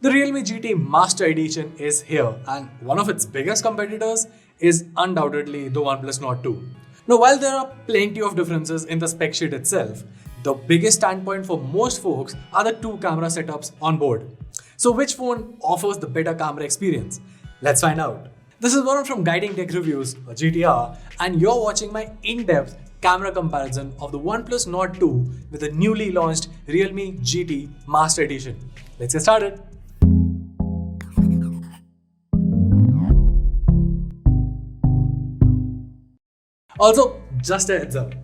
The Realme GT Master Edition is here, and one of its biggest competitors is undoubtedly the OnePlus Nord 2. Now, while there are plenty of differences in the spec sheet itself, the biggest standpoint for most folks are the two camera setups on board. So, which phone offers the better camera experience? Let's find out. This is Varun from Guiding Tech Reviews, or GTR, and you're watching my in-depth camera comparison of the OnePlus Nord 2 with the newly launched Realme GT Master Edition. Let's get started. Also, just a heads up,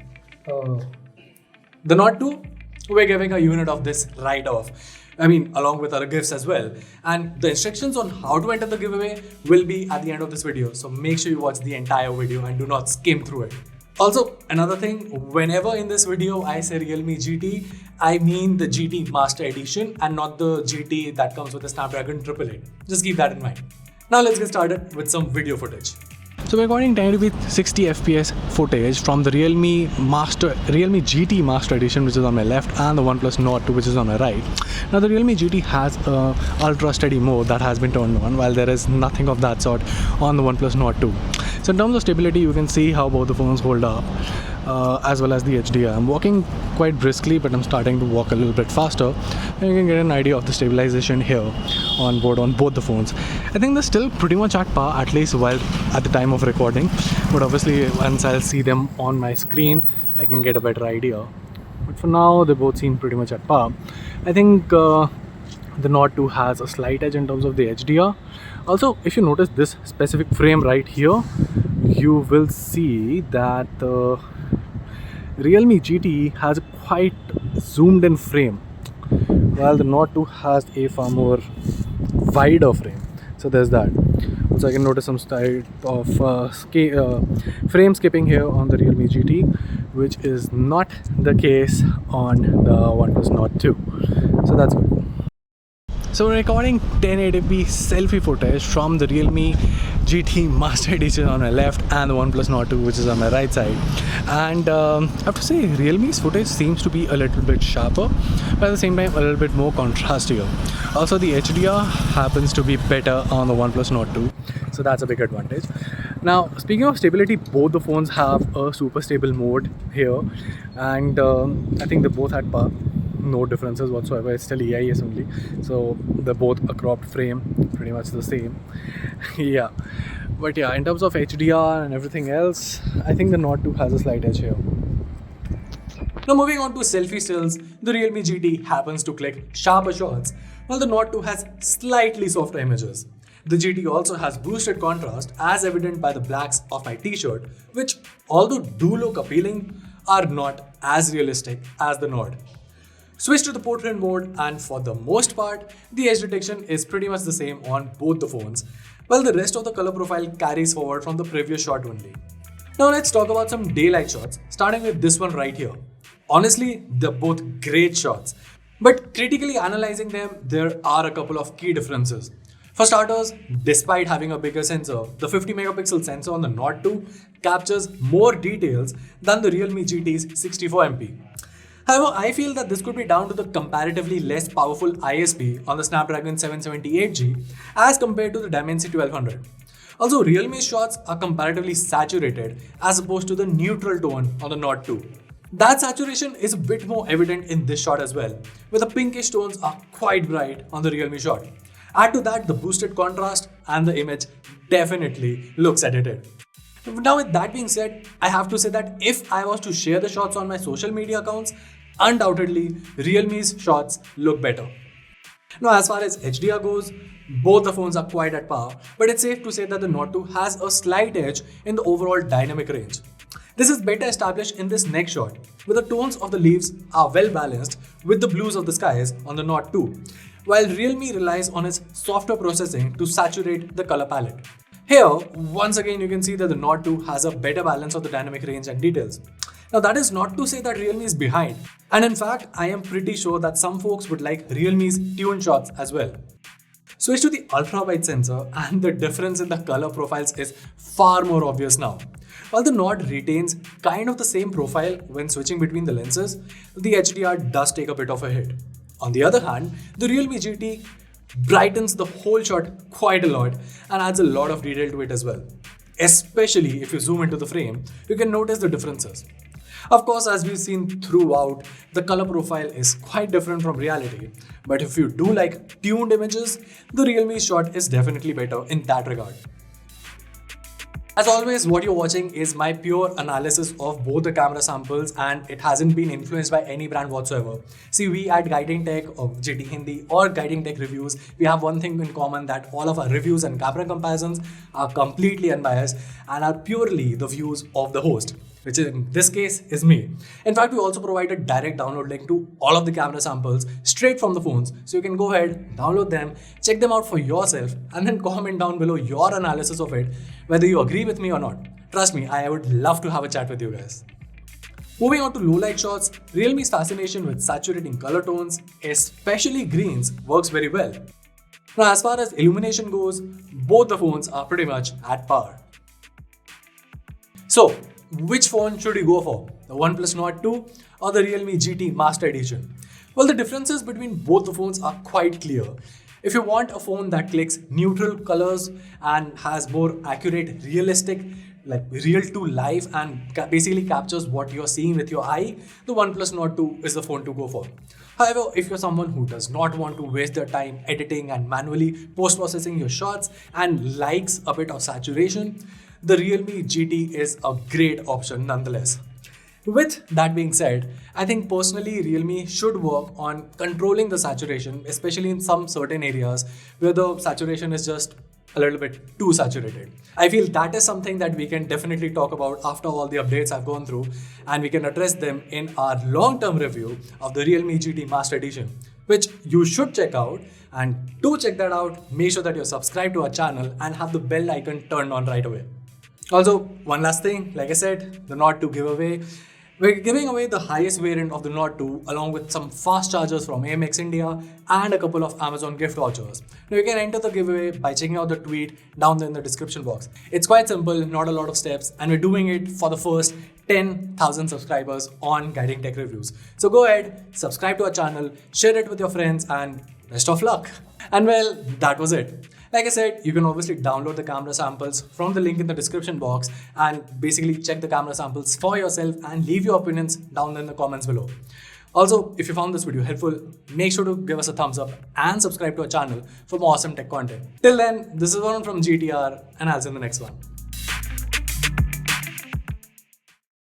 the Nord 2, we're giving a unit of this right off. Along with other gifts as well. And the instructions on how to enter the giveaway will be at the end of this video. So make sure you watch the entire video and do not skim through it. Also, another thing, whenever in this video I say Realme GT, I mean the GT Master Edition and not the GT that comes with the Snapdragon 888. Just keep that in mind. Now let's get started with some video footage. So we're recording 1080p 60 fps footage from the Realme GT Master Edition, which is on my left, and the OnePlus Nord 2, which is on my right. Now the Realme GT has a ultra steady mode that has been turned on, while there is nothing of that sort on the OnePlus Nord 2. So in terms of stability, you can see how both the phones hold up, as well as the HDR. I'm walking quite briskly, but I'm starting to walk a little bit faster, and you can get an idea of the stabilization here on board on both the phones. I think they're still pretty much at par, at least while at the time of recording, but obviously once I'll see them on my screen, I can get a better idea. But for now, they both seem pretty much at par. I think the Nord 2 has a slight edge in terms of the HDR. Also, if you notice this specific frame right here, you will see that the Realme GT has a quite zoomed in frame, while the Nord 2 has a far more wider frame. So there's that. So I can notice some style of frame skipping here on the Realme GT, which is not the case on the OnePlus Nord 2. So that's good. So we're recording 1080p selfie footage from the Realme GT Master Edition on my left and the OnePlus Nord 2, which is on my right side. And I have to say, Realme's footage seems to be a little bit sharper, but at the same time a little bit more contrastier. Also, the HDR happens to be better on the OnePlus Nord 2, so that's a big advantage. Now, speaking of stability, both the phones have a super stable mode here, and I think they're both at par. No differences whatsoever. It's still EIS only, so they're both a cropped frame, pretty much the same. Yeah, but yeah, in terms of HDR and everything else, I think the Nord 2 has a slight edge here. Now moving on to selfie stills, the Realme GT happens to click sharper shots, while the Nord 2 has slightly softer images. The GT also has boosted contrast, as evident by the blacks of my t-shirt, which, although do look appealing, are not as realistic as the Nord. Switch to the portrait mode, and for the most part, the edge detection is pretty much the same on both the phones, while the rest of the color profile carries forward from the previous shot only. Now let's talk about some daylight shots, starting with this one right here. Honestly, they're both great shots, but critically analyzing them, there are a couple of key differences. For starters, despite having a bigger sensor, the 50 megapixel sensor on the Nord 2 captures more details than the Realme GT's 64MP. However, I feel that this could be down to the comparatively less powerful ISP on the Snapdragon 778G as compared to the Dimensity 1200. Also, Realme's shots are comparatively saturated as opposed to the neutral tone on the Nord 2. That saturation is a bit more evident in this shot as well, where the pinkish tones are quite bright on the Realme shot. Add to that the boosted contrast, and the image definitely looks edited. Now, with that being said, I have to say that if I was to share the shots on my social media accounts, undoubtedly Realme's shots look better. Now, as far as HDR goes, both the phones are quite at par, but it's safe to say that the Nord 2 has a slight edge in the overall dynamic range. This is better established in this next shot, where the tones of the leaves are well balanced with the blues of the skies on the Nord 2, while Realme relies on its software processing to saturate the color palette. Here, once again, you can see that the Nord 2 has a better balance of the dynamic range and details. Now, that is not to say that Realme is behind, and in fact, I am pretty sure that some folks would like Realme's tuned shots as well. Switch to the ultra-wide sensor, and the difference in the color profiles is far more obvious now. While the Nord retains kind of the same profile when switching between the lenses, the HDR does take a bit of a hit. On the other hand, the Realme GT brightens the whole shot quite a lot and adds a lot of detail to it as well. Especially if you zoom into the frame, you can notice the differences. Of course, as we've seen throughout, the color profile is quite different from reality. But if you do like tuned images, the Realme shot is definitely better in that regard. As always, what you're watching is my pure analysis of both the camera samples and it hasn't been influenced by any brand whatsoever. See, we at Guiding Tech of GT Hindi or Guiding Tech Reviews, we have one thing in common, that all of our reviews and camera comparisons are completely unbiased and are purely the views of the host, which in this case is me. In fact, we also provide a direct download link to all of the camera samples straight from the phones. So you can go ahead, download them, check them out for yourself, and then comment down below your analysis of it, whether you agree with me or not. Trust me, I would love to have a chat with you guys. Moving on to low light shots, Realme's fascination with saturating color tones, especially greens, works very well. Now, as far as illumination goes, both the phones are pretty much at par. So, which phone should you go for? The OnePlus Nord 2 or the Realme GT Master Edition? Well, the differences between both the phones are quite clear. If you want a phone that clicks neutral colors and has more accurate, realistic, like real to life and basically captures what you're seeing with your eye, the OnePlus Nord 2 is the phone to go for. However, if you're someone who does not want to waste their time editing and manually post-processing your shots and likes a bit of saturation, the Realme GT is a great option nonetheless. With that being said, I think personally Realme should work on controlling the saturation, especially in some certain areas where the saturation is just a little bit too saturated. I feel that is something that we can definitely talk about after all the updates I've gone through, and we can address them in our long-term review of the Realme GT Master Edition, which you should check out. And to check that out, make sure that you're subscribed to our channel and have the bell icon turned on right away. Also, one last thing, like I said, the Nord 2 giveaway. We're giving away the highest variant of the Nord 2 along with some fast chargers from AMX India and a couple of Amazon gift vouchers. Now you can enter the giveaway by checking out the tweet down there in the description box. It's quite simple, not a lot of steps, and we're doing it for the first 10,000 subscribers on Guiding Tech Reviews. So go ahead, subscribe to our channel, share it with your friends, and best of luck. And well, that was it. Like I said, you can obviously download the camera samples from the link in the description box and basically check the camera samples for yourself and leave your opinions down in the comments below. Also, if you found this video helpful, make sure to give us a thumbs up and subscribe to our channel for more awesome tech content. Till then, this is Varun from GTR and I'll see you in the next one.